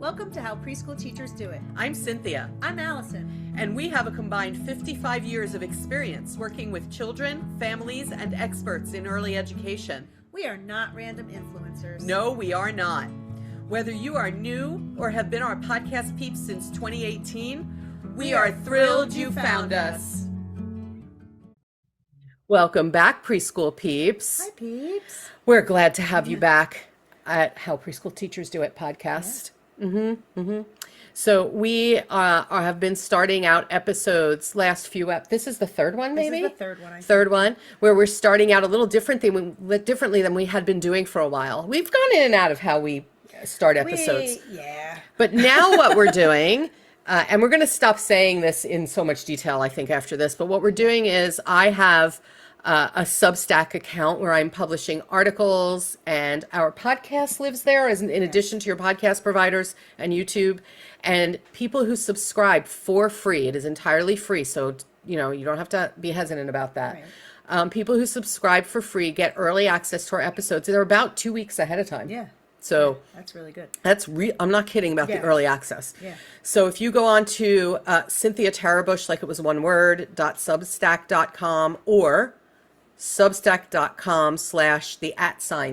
Welcome to How Preschool Teachers Do It. I'm Cynthia. I'm Alison. And we have a combined 55 years of experience working with children, families, and experts in early education. We are not random influencers. No, we are not. Whether you are new or have been our podcast peeps since 2018, we are thrilled you found us. Welcome back, preschool peeps. Hi, peeps. We're glad to have you back at How Preschool Teachers Do It podcast. So we have been starting out episodes this is the third one, maybe? This is the third one, I think. Third one, where we're starting out a little differently than we had been doing for a while. We've gone in and out of how we start episodes. But now what we're doing, and we're going to stop saying this in so much detail, I think, after this, but what we're doing is I have a Substack account where I'm publishing articles, and our podcast lives there in addition to your podcast providers and YouTube. And people who subscribe for free, it is entirely free, so you don't have to be hesitant about that. Right. People who subscribe for free get early access to our episodes. They're about 2 weeks ahead of time. Yeah. So that's really good. I'm not kidding about the early access. Yeah. So if you go on to Cynthia Tarabush, like it was one word, .substack.com or substack.com/the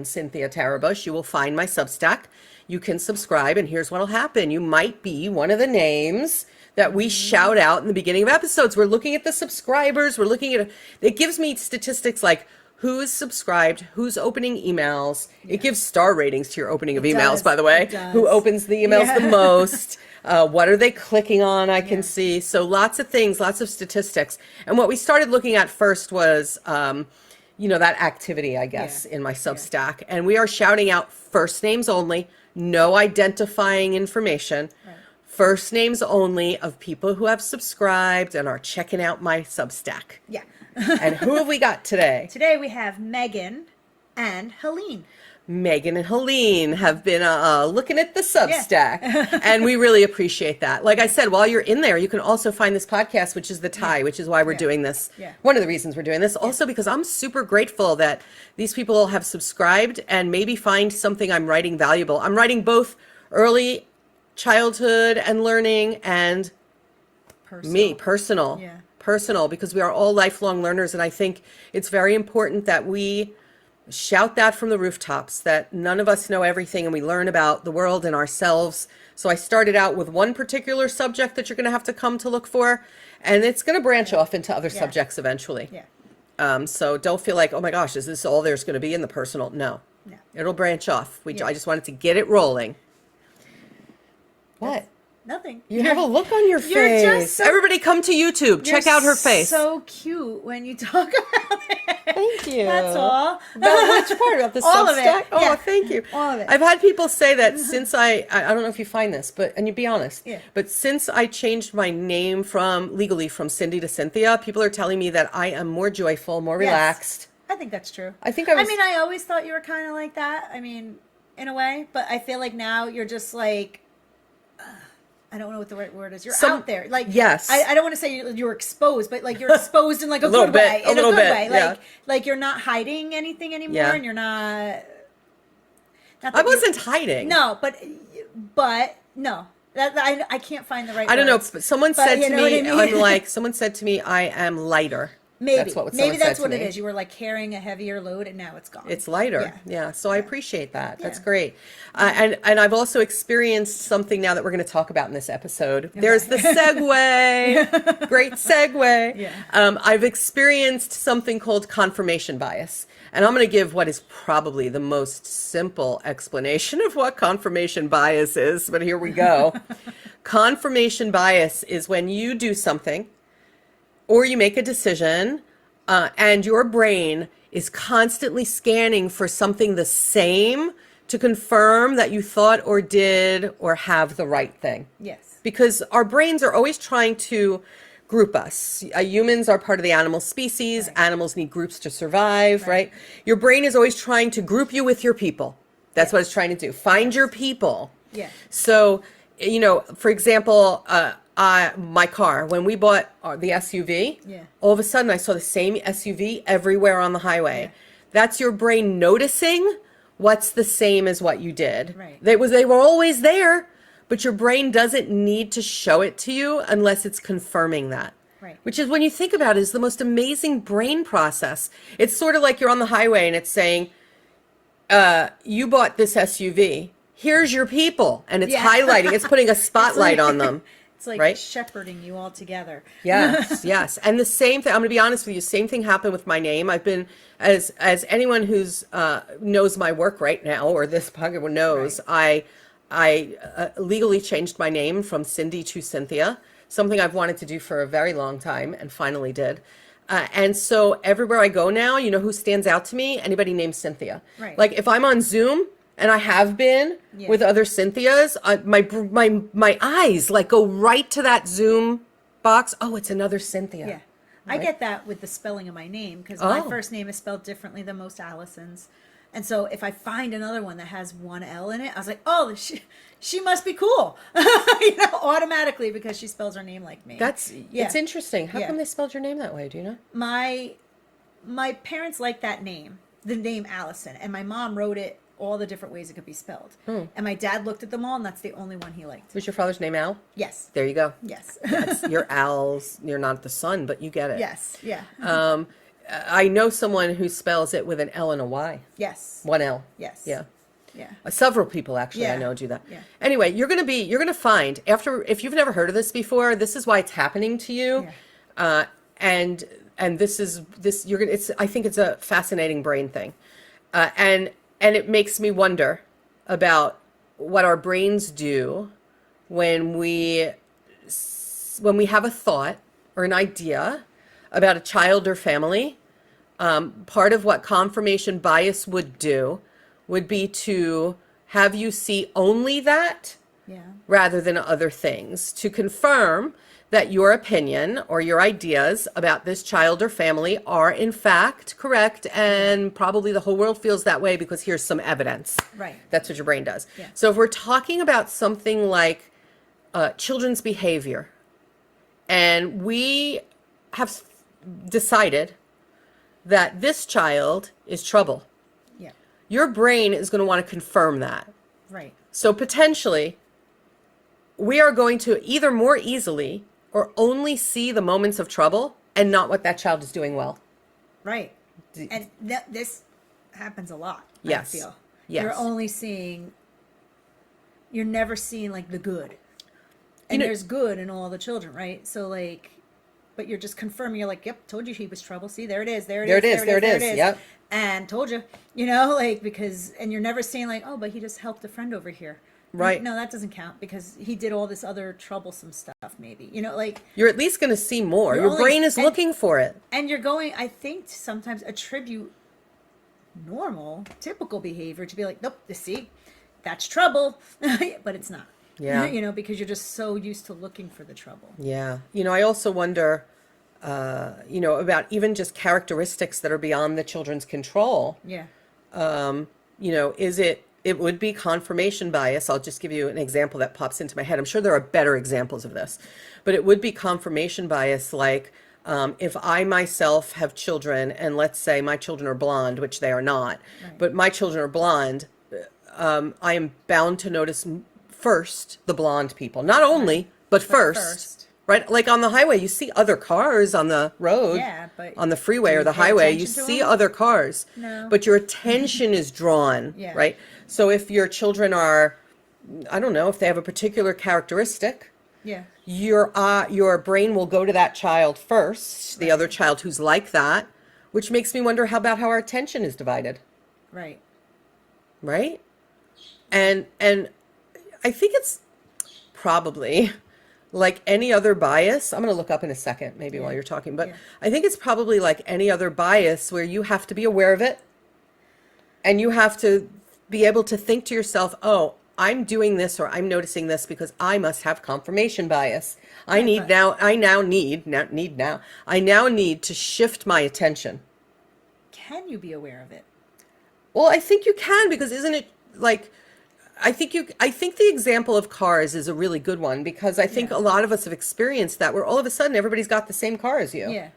@Cynthia Tarabush, you will find my Substack. You can subscribe, and here's what'll happen. You might be one of the names that we shout out in the beginning of episodes. We're looking at the subscribers. We're looking at it gives me statistics like who's subscribed, who's opening emails. Yeah. It gives star ratings to your opening of emails, by the way. Who opens the emails the most? What are they clicking on? I can see. So lots of things, lots of statistics. And what we started looking at first was, that activity, I guess, in my Substack. And we are shouting out first names only, no identifying information. Right. First names only of people who have subscribed and are checking out my Substack. Yeah. And who have we got today? Today we have Megan and Helene. Megan and Helene have been looking at the Substack, and we really appreciate that. Like I said, while you're in there, you can also find this podcast, which is the tie, which is why we're doing this. Yeah. One of the reasons we're doing this. Also because I'm super grateful that these people have subscribed and maybe find something I'm writing valuable. I'm writing both early childhood and learning and personal. Yeah. Personal, because we are all lifelong learners, and I think it's very important that we shout that from the rooftops, that none of us know everything and we learn about the world and ourselves. So I started out with one particular subject that you're going to have to come to look for, and it's going to branch off into other subjects eventually. Yeah. So don't feel like, oh my gosh, is this all there's going to be in the personal? No. It'll branch off. I just wanted to get it rolling. What? Nothing. You have a look on your face. Everybody come to YouTube. Check out her face. So cute when you talk about it. Thank you. That's all. About which part? About the all Substack? Of it. Yeah. Oh, thank you. All of it. I've had people say that since I don't know if you find this, and you be honest, but since I changed my name legally from Cindy to Cynthia, people are telling me that I am more joyful, more relaxed. I think that's true. I always thought you were kind of like that. In a way, but I feel like now you're just like, I don't know what the right word is. You're out there. Like, yes. I don't want to say you're exposed, but like you're exposed in like a good way. In a good way. Like you're not hiding anything anymore, and you're not I wasn't hiding. No, but no. I can't find the right words. I don't know, but someone said to me, someone said to me, I am lighter. Maybe that's what it is. You were like carrying a heavier load, and now it's gone. It's lighter. Yeah. So I appreciate that. That's great. And I've also experienced something now that we're going to talk about in this episode. Okay. There's the segue. Great segue. Yeah. I've experienced something called confirmation bias. And I'm going to give what is probably the most simple explanation of what confirmation bias is. But here we go. Confirmation bias is when you do something, or you make a decision, and your brain is constantly scanning for something the same to confirm that you thought or did or have the right thing. Yes. Because our brains are always trying to group us. Humans are part of the animal species. Right. Animals need groups to survive, right? Your brain is always trying to group you with your people. That's what it's trying to do. Find your people. Yeah. So, for example, my car, when we bought the SUV, all of a sudden I saw the same SUV everywhere on the highway. Yeah. That's your brain noticing what's the same as what you did. Right. They were always there, but your brain doesn't need to show it to you unless it's confirming that. Right. Which is, when you think about it, is the most amazing brain process. It's sort of like you're on the highway and it's saying, you bought this SUV. Here's your people. And it's highlighting, it's putting a spotlight on them. It's like right? shepherding you all together. Yes, yes. And the same thing, I'm going to be honest with you, same thing happened with my name. I've been, as anyone who's knows my work right now, or this podcast knows, right. I legally changed my name from Cindy to Cynthia, something I've wanted to do for a very long time and finally did. And so everywhere I go now, you know who stands out to me? Anybody named Cynthia. Right. Like if I'm on Zoom, and I have been with other Cynthias, my eyes like go right to that Zoom box. Oh, it's another Cynthia. Yeah. Right? I get that with the spelling of my name, because my first name is spelled differently than most Allisons. And so if I find another one that has one L in it, I was like, oh, she must be cool. Automatically, because she spells her name like me. It's interesting. How come they spelled your name that way? Do you know? My parents liked that name, the name Allison, and my mom wrote it all the different ways it could be spelled. And my dad looked at them all, and that's the only one he liked. Was your father's name Al? Yes. There you go. Yes. You're Al's. You're not the son, but you get it. Yes. Yeah. I know someone who spells it with an L and a Y. Yes. One L. Yes. Yeah. Yeah. Several people actually I know do that. Yeah. Anyway, you're gonna find, after, if you've never heard of this before, this is why it's happening to you. Yeah. And I think it's a fascinating brain thing. And it makes me wonder about what our brains do when we have a thought or an idea about a child or family. Part of what confirmation bias would do would be to have you see only that rather than other things, to confirm that your opinion or your ideas about this child or family are in fact correct, and probably the whole world feels that way because here's some evidence. Right. That's what your brain does. Yeah. So if we're talking about something like children's behavior, and we have decided that this child is trouble, your brain is going to want to confirm that. Right. So potentially, we are going to either more easily or only see the moments of trouble and not what that child is doing well. Right. And this happens a lot. Yes. I feel. Yes. You're never seeing like the good. And there's good in all the children, right? So like, but you're just confirming, you're like, yep, told you he was trouble. See, there it is. There it is. Yep. And told you, like, because, and you're never saying like, oh, but he just helped a friend over here. Right. No, that doesn't count, because he did all this other troublesome stuff, maybe. Like. You're at least going to see more. Your brain is looking for it. And you're going, I think, to sometimes attribute normal, typical behavior to be like, nope, see, that's trouble. But it's not. Yeah. Because you're just so used to looking for the trouble. Yeah. I also wonder, about even just characteristics that are beyond the children's control. Yeah. It would be confirmation bias. I'll just give you an example that pops into my head. I'm sure there are better examples of this, but it would be confirmation bias. Like, if I myself have children, and let's say my children are blonde, which they are not, but my children are blonde, I am bound to notice first the blonde people, not only, but first. Right? Like on the highway, you see other cars on the road, but on the freeway or the highway, you see other cars, but your attention is drawn, right? So if your children are, I don't know, if they have a particular characteristic, your brain will go to that child first, the other child who's like that, which makes me wonder about how our attention is divided. Right. Right? And I think it's probably like any other bias. I'm going to look up in a second, maybe while you're talking, but I think it's probably like any other bias where you have to be aware of it, and you have to be able to think to yourself, oh, I'm doing this, or I'm noticing this because I must have confirmation bias. I now need to shift my attention. Can you be aware of it? Well, I think you can, because isn't it like, I think the example of cars is a really good one, because I think a lot of us have experienced that, where all of a sudden everybody's got the same car as you. Yeah.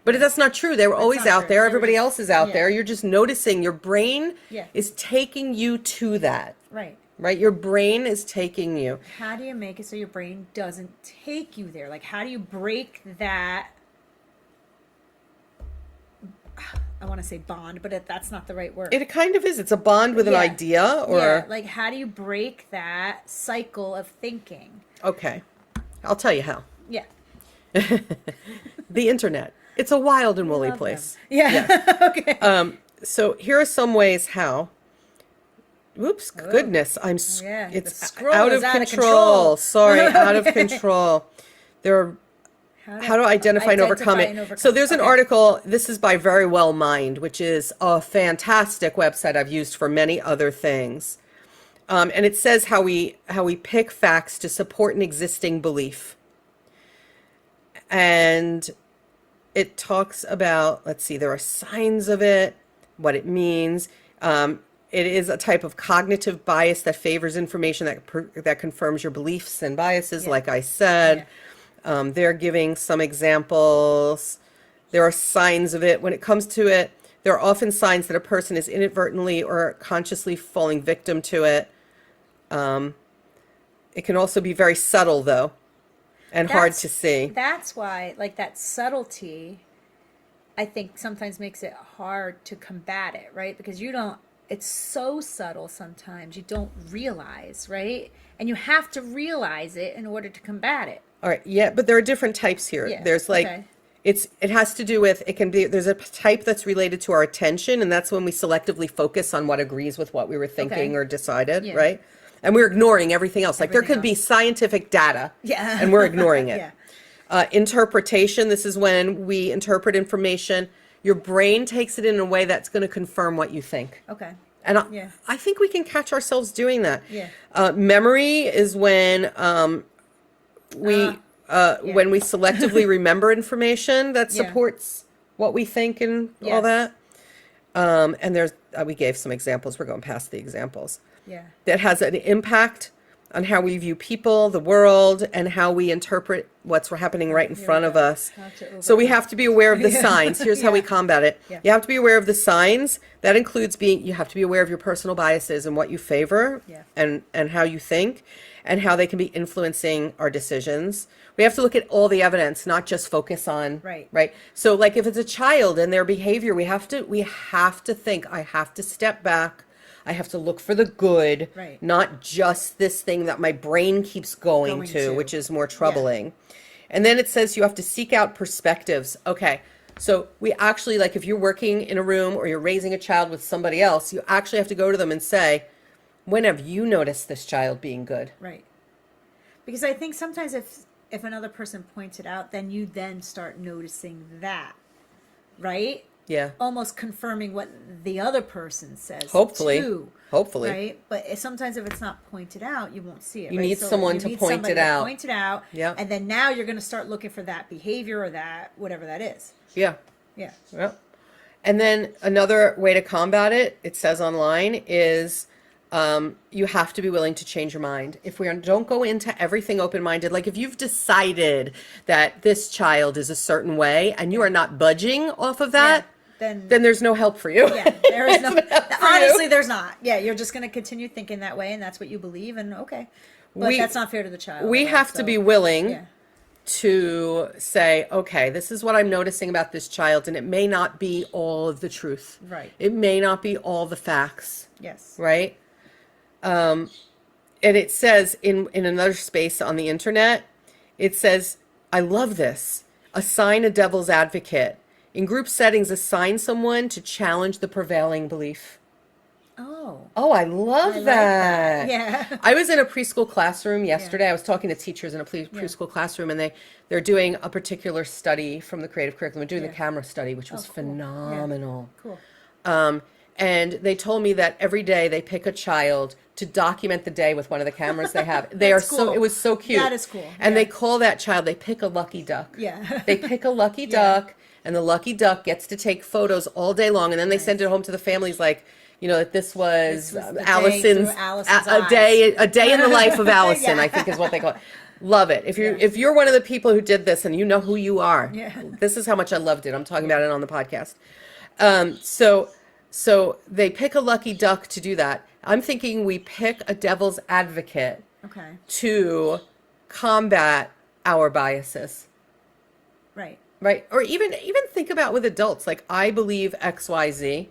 But that's not true. They were always out there. Everybody else is out Yeah. there. You're just noticing. Your brain Yeah. is taking you to that. Right. right? Your brain is taking you. How do you make it so your brain doesn't take you there? Like, how do you break that? I want to say bond, but that's not the right word. It kind of is. It's a bond with an idea, or yeah. Like, how do you break that cycle of thinking? Okay, I'll tell you how. Yeah. The internet. It's a wild and woolly place. Them. Yeah. Okay. So here are some ways how. Oops, goodness, it's out of control. Sorry, out of control. There are how to identify and overcome it. So there's an article, this is by Very Well Mind, which is a fantastic website I've used for many other things. And it says how we pick facts to support an existing belief. And it talks about, let's see, there are signs of it, what it means. It is a type of cognitive bias that favors information that confirms your beliefs and biases, like I said. They're giving some examples. There are signs of it. When it comes to it, there are often signs that a person is inadvertently or consciously falling victim to it. It can also be very subtle, though, and hard to see. That's why, like, that subtlety, I think sometimes makes it hard to combat it, right? Because it's so subtle sometimes you don't realize, right? And you have to realize it in order to combat it. All right, yeah, but there are different types here. Yeah, there's it has to do with, there's a type that's related to our attention, and that's when we selectively focus on what agrees with what we were thinking or decided, right? And we're ignoring everything else. Like, there could be scientific data, and we're ignoring it. Interpretation, this is when we interpret information. Your brain takes it in a way that's going to confirm what you think. Okay. And I think we can catch ourselves doing that. Yeah. Memory is when when we selectively remember information that supports what we think and all that. And there's we gave some examples. We're going past the examples. Yeah. That has an impact on how we view people, the world, and how we interpret what's happening right in front of us. So we have to be aware of the signs. Here's how we combat it. You have to be aware of the signs. That includes you have to be aware of your personal biases and what you favor and how you think and how they can be influencing our decisions. We have to look at all the evidence, not just focus on, right? So like if it's a child and their behavior, we have to think, I have to step back. I have to look for the good, not just this thing that my brain keeps going to, which is more troubling. And then it says you have to seek out perspectives. Okay, so we actually, like if you're working in a room or you're raising a child with somebody else, you actually have to go to them and say, when have you noticed this child being good? Right. Because I think sometimes if another person points it out, then you then start noticing that, right? Yeah. Almost confirming what the other person says. Hopefully. Too, Hopefully. Right? But sometimes if it's not pointed out, you won't see it. You need someone to point it out. Point it out. Yeah. And then now you're going to start looking for that behavior or that, whatever that is. Yeah. Yeah. Yeah. And then another way to combat it, it says online, is you have to be willing to change your mind. If don't go into everything open-minded, like if you've decided that this child is a certain way and you are not budging off of that, then there's no help for you. Yeah, there is no. Honestly, there's not. Yeah, you're just going to continue thinking that way, and that's what you believe, and okay. But that's not fair to the child. We have to be willing to say, okay, this is what I'm noticing about this child, and it may not be all of the truth. Right. It may not be all the facts. Yes. Right. And it says in another space on the internet, it says, I love this. Assign a devil's advocate. In group settings, assign someone to challenge the prevailing belief. Oh, I love that. Like that. Yeah. I was in a preschool classroom yesterday. I was talking to teachers in a preschool classroom, and they're doing a particular study from the creative curriculum. They're doing the camera study, which was phenomenal. Yeah. Cool. And they told me that every day they pick a child to document the day with one of the cameras they have. They are cool. it was so cute. That is cool. And they call that child, they pick a lucky duck. Yeah. They pick a lucky duck, and the lucky duck gets to take photos all day long, and then they send it home to the families like, that this was Allison's a day in the life of Allison, I think is what they call it. Love it. If you're one of the people who did this and you know who you are, this is how much I loved it. I'm talking about it on the podcast. So they pick a lucky duck to do that. I'm thinking we pick a devil's advocate Okay. to combat our biases. Right. Right? Or even think about with adults, like I believe XYZ.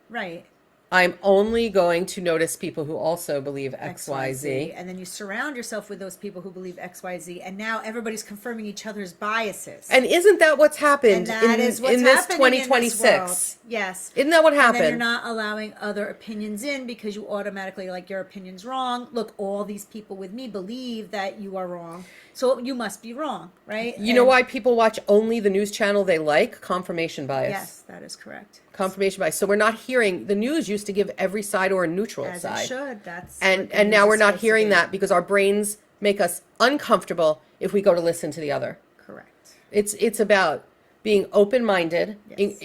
Right. I'm only going to notice people who also believe XYZ. And then you surround yourself with those people who believe XYZ, and now everybody's confirming each other's biases. And isn't that what's happened in this happening 2026? Yes. Isn't that what happened? And then you're not allowing other opinions in because you automatically, like, your opinion's wrong. Look, all these people with me believe that you are wrong, so you must be wrong, right? You know why people watch only the news channel they like? Confirmation bias. Yes, that is correct. Confirmation bias. So we're not hearing, the news used to give every side or a neutral As side. it should. That's And what the now news we're is not supposed to hearing be. that because our brains make us uncomfortable if we go to listen to the other. Correct. It's about being open-minded, Yes.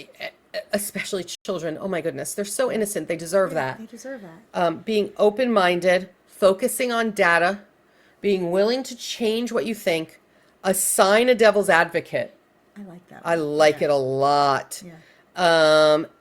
especially children. Oh my goodness, they're so innocent. They deserve that. They deserve that. Being open-minded, focusing on data, being willing to change what you think, assign a devil's advocate. I like that. I like it a lot. Yeah.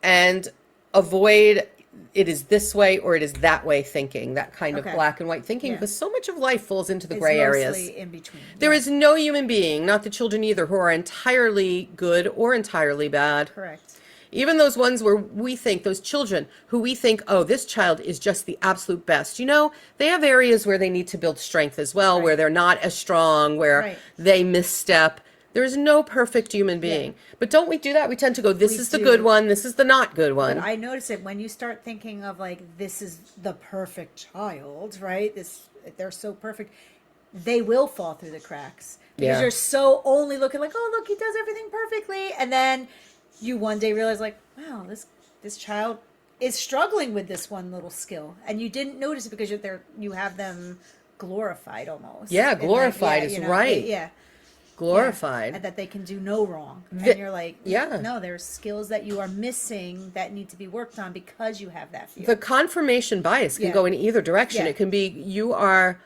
And avoid it is this way or it is that way thinking, that kind of Okay. black and white thinking, Yeah. because so much of life falls into the It's gray mostly areas. in between. There is no human being, not the children either, who are entirely good or entirely bad. Correct. Even those ones where we think, those children who we think, oh, this child is just the absolute best. You know, they have areas where they need to build strength as well, where Right. they're not as strong, where Right. they misstep. There is no perfect human being. But don't we do that? We tend to go, this We is the do. good one, this is the not good one. But I notice it when you start thinking of, like, this is the perfect child, right? They're so perfect. They will fall through the cracks because Yeah. you're so only looking like, oh, look, he does everything perfectly, and then you one day realize, like, wow, this child is struggling with this one little skill, and you didn't notice it because you have them glorified almost. Yeah, And that- glorified yeah, is you know, right. Yeah. Glorified. And that they can do no wrong. The- And you're like, yeah. no, there's skills that you are missing that need to be worked on because you have that fear. The confirmation bias can Yeah. go in either direction. Yeah. It can be your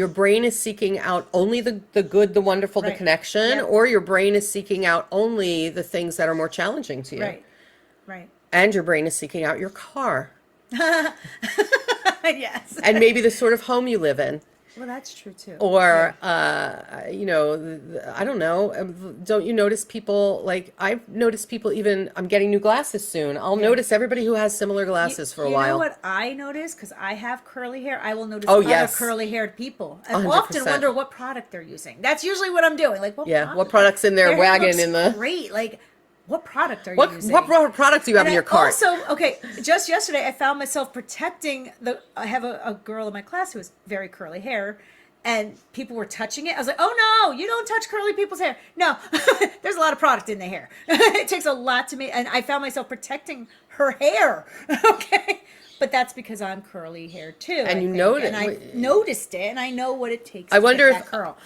brain is seeking out only the good, the wonderful, the Right. connection, Yeah. or your brain is seeking out only the things that are more challenging to you. Right. Right. And your brain is seeking out your car Yes. and maybe the sort of home you live in. Well, that's true too. Or, I don't know. Don't you notice people, like, I've noticed people even, I'm getting new glasses soon. I'll notice everybody who has similar glasses for a while. You know what I notice? Because I have curly hair. I will notice Oh, other yes. curly-haired people. And 100%. often wonder what product they're using. That's usually what I'm doing. Like, What product's in their hair wagon looks in the... great. Like, what product are you What using? products do you have in And your I cart? Also, okay, just yesterday I found myself protecting I have a girl in my class who has very curly hair, and people were touching it. I was like, oh no, you don't touch curly people's hair. No, there's a lot of product in the hair. It takes a lot to me, and I found myself protecting her hair. Okay, but that's because I'm curly hair too. And I you think. noticed- and I noticed it, and I know what it takes. I to wonder get that curl.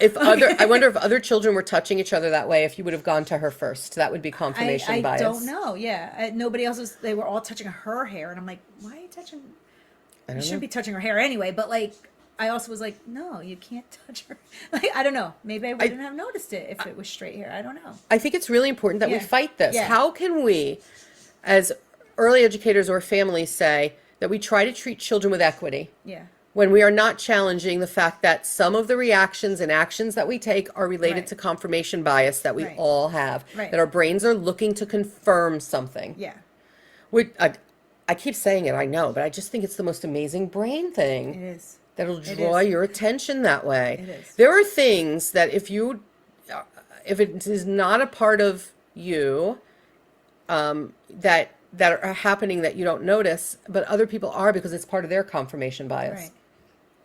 I wonder if other children were touching each other that way, if you would have gone to her first. That would be confirmation I bias. don't know. Yeah, nobody else was. They were all touching her hair, and I'm like, why are you touching? You shouldn't be touching her hair anyway. But like, I also was like, no, you can't touch her. Like, I don't know. Maybe I wouldn't have noticed it if it was straight hair. I don't know. I think it's really important that we Yeah. fight this. Yeah. How can we, as early educators or families, say that we try to treat children with equity Yeah. when we are not challenging the fact that some of the reactions and actions that we take are related Right. to confirmation bias that we Right. all have, Right. that our brains are looking to confirm something. Yeah. I keep saying it, I know, but I just think it's the most amazing brain thing. It is. That'll It draw is. your attention that way. It is. There are things that if it is not a part of you, that are happening that you don't notice, but other people are because it's part of their confirmation bias. Right.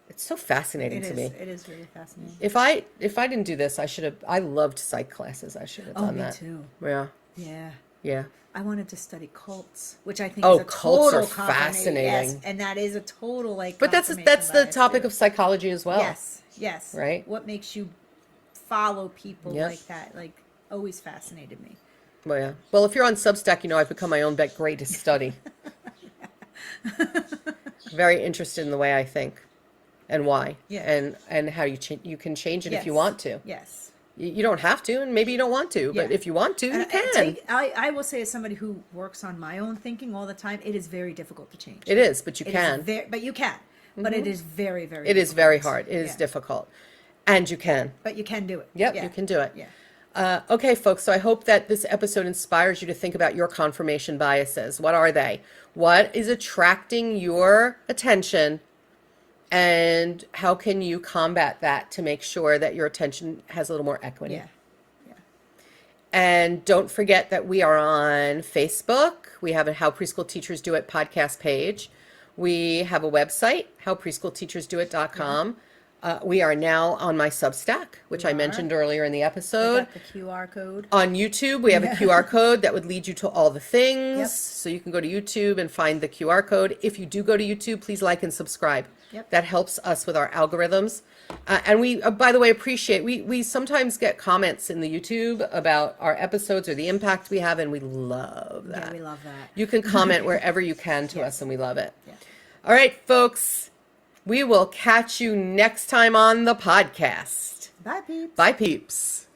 It's so fascinating It to is. me. It is really fascinating. If I didn't do this, I loved psych classes. I should have Oh, done me that. too. Yeah. Yeah. Yeah. I wanted to study cults, which I think Oh, is a cults are total confirmation. fascinating. Yes, and that is a total like. But that's the confirmation bias, topic too. of psychology as well. Yes. Yes. Right? What makes you follow people Yep. like that? Like, always fascinated me. Well, yeah. Well, if you're on Substack, you know I've become my own greatest study. Very interested in the way I think and why. Yeah. And how you can change it if you Yes. want to. Yes. You don't have to, and maybe you don't want to, but if you want to, you can. I will say, as somebody who works on my own thinking all the time, it is very difficult to change. It is, but you can. But you can. But it is very, very It is very hard. It is difficult. And you can. But you can do it. Yep, Yeah. you can do it. Yeah. Okay, folks, so I hope that this episode inspires you to think about your confirmation biases. What are they? What is attracting your attention? And how can you combat that to make sure that your attention has a little more equity? Yeah. And don't forget that we are on Facebook. We have a How Preschool Teachers Do It podcast page. We have a website, howpreschoolteachersdoit.com. We are now on my Substack, which I mentioned earlier in the episode. I got the QR code. On YouTube, we have a QR code that would lead you to all the things. Yep. So you can go to YouTube and find the QR code. If you do go to YouTube, please like and subscribe. Yep. That helps us with our algorithms. And we, by the way, appreciate, we sometimes get comments in the YouTube about our episodes or the impact we have, and we love that. Yeah, we love that. You can comment wherever you can to us, and we love it. Yeah. All right, folks, we will catch you next time on the podcast. Bye, peeps. Bye, peeps.